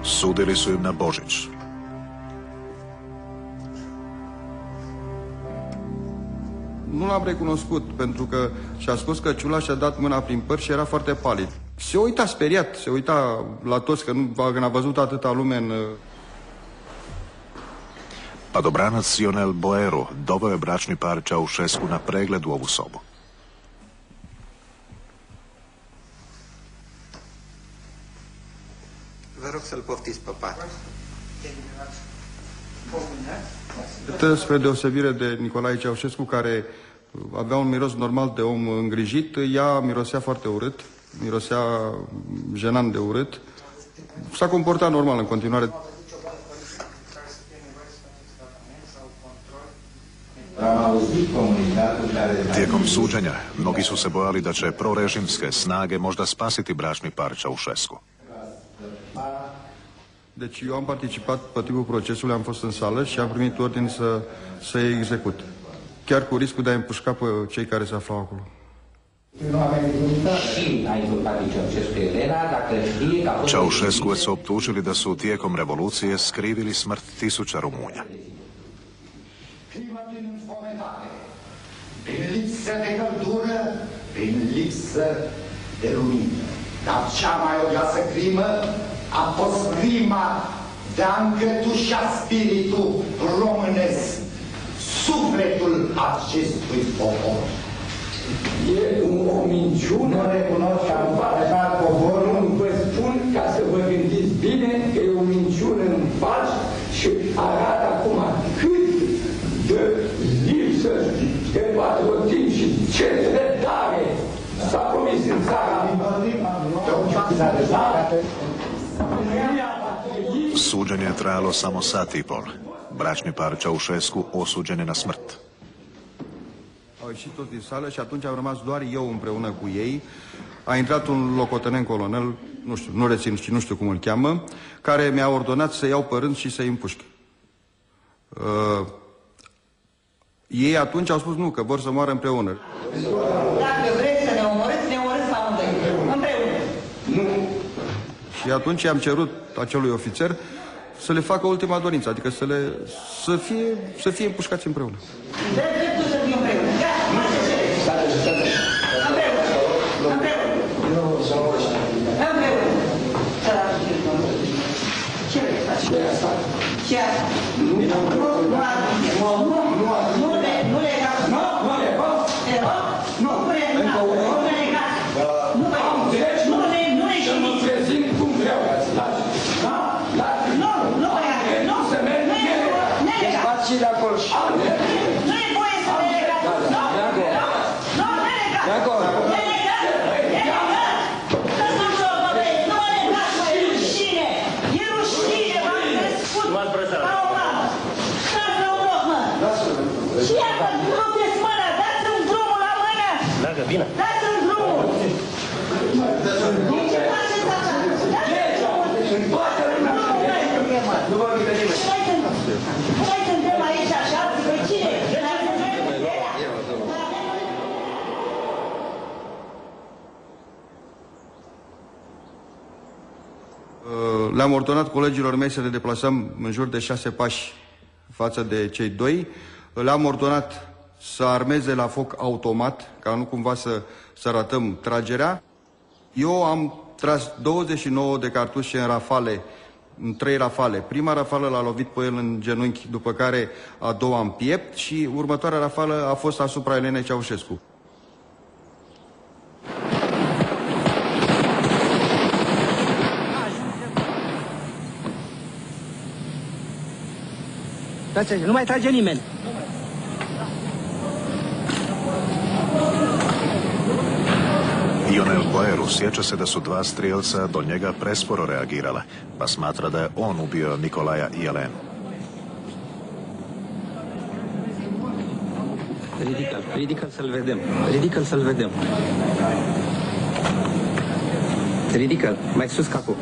Sudili su im na Božić. Nu l-am recunoscut, pentru că și-a scos căciula și-a dat mâna prin păr și era foarte palid. Se uita speriat, se uita la toți, că când a văzut atâta lume în... Padobranac Ionel Boero doveo je bračni par Ceaușescu na pregled u ovu sobu. Vă rog să-l poftiți pe pat. Spre deosebire de Nicolae Ceaușescu, care avea un miros normal de om îngrijit, ea mirosea foarte urât, mirosea jenant de urât. S-a comportat normal în continuare. Tijekom suđenja, mnogi su se bojali da će prorežimske snage možda spasiti bračni par Ceaușescu. Deci eu am participat pe timpul procesului, am fost în sală și am primit ordin să execut. Chiar cu riscul de a împușca pe cei care se aflau acolo. Ceaușescu su optužili da su tijekom revolucije skrivili smrt tisuća Rumunja. Prin lipsă de căldură, prin lipsă de lumină. Dar cea mai odioasă crimă a fost crima de a încătușa spiritul românesc, sufletul acestui popor. E o minciună, nu recunosc că am făcut poporul. Nu vă spun ca să vă gândiți bine că e o minciună în faci și arată acum cât de lipsă de patriotism și ce trădare s-a promis în țara. Suđenje je trajalo samo sat i pol. Bračni par Ceaușescu osuđen je na smrt. Au ieșit toți din sală și atunci am rămas doar eu împreună cu ei. A intrat un locotenent colonel, nu știu, nu rețin și nu știu cum îl cheamă, care mi-a ordonat să iau pe rând și să-i împușc. Ei atunci au spus nu, că vor să moară împreună. Dacă vreți să ne omorâți amândoi. Împreună. Nu. Și atunci am cerut acelui ofițer să le facă ultima dorință, adică să fie împușcați împreună. Dreptul să fie împreună. Ce vrei să faci? Ce asta? Nu le gați. și de acolo. Nu e voie să le legați. Nu, nu legați. De acolo. Le legați. Să-ți nu știu, băbăi, nu mă legați, mă, e rușine. E rușine, v-am crescut. Ca o mamă. Dați la un loc, mă. Și iată, rupeți mâna, dați-mi drumul la mână. Dacă, bine. Dați-mi drumul. Ce faceți așa? În toată lumea. Nu vă uite nimeni. Noi suntem aici așa, pe cine? Le-am ordonat colegilor mei să le deplasăm în jur de 6 pași față de cei doi. Le-am ordonat să armeze la foc automat, ca nu cumva să ratăm tragerea. Eu am tras 29 de cartușe în rafale, în 3 rafale. Prima rafală l-a lovit pe el în genunchi, după care a doua în piept și următoarea rafală a fost asupra Elenei Ceaușescu. Nu mai trage nimeni. Ionel Boero sjeća se da su dva strijelca do njega presporo reagirala, pa smatra da je on ubio Nikolaja i Jelenu. Ridică-l să-l vedem. Ridică-l să-l vedem. Ridică-l, mai sus capul.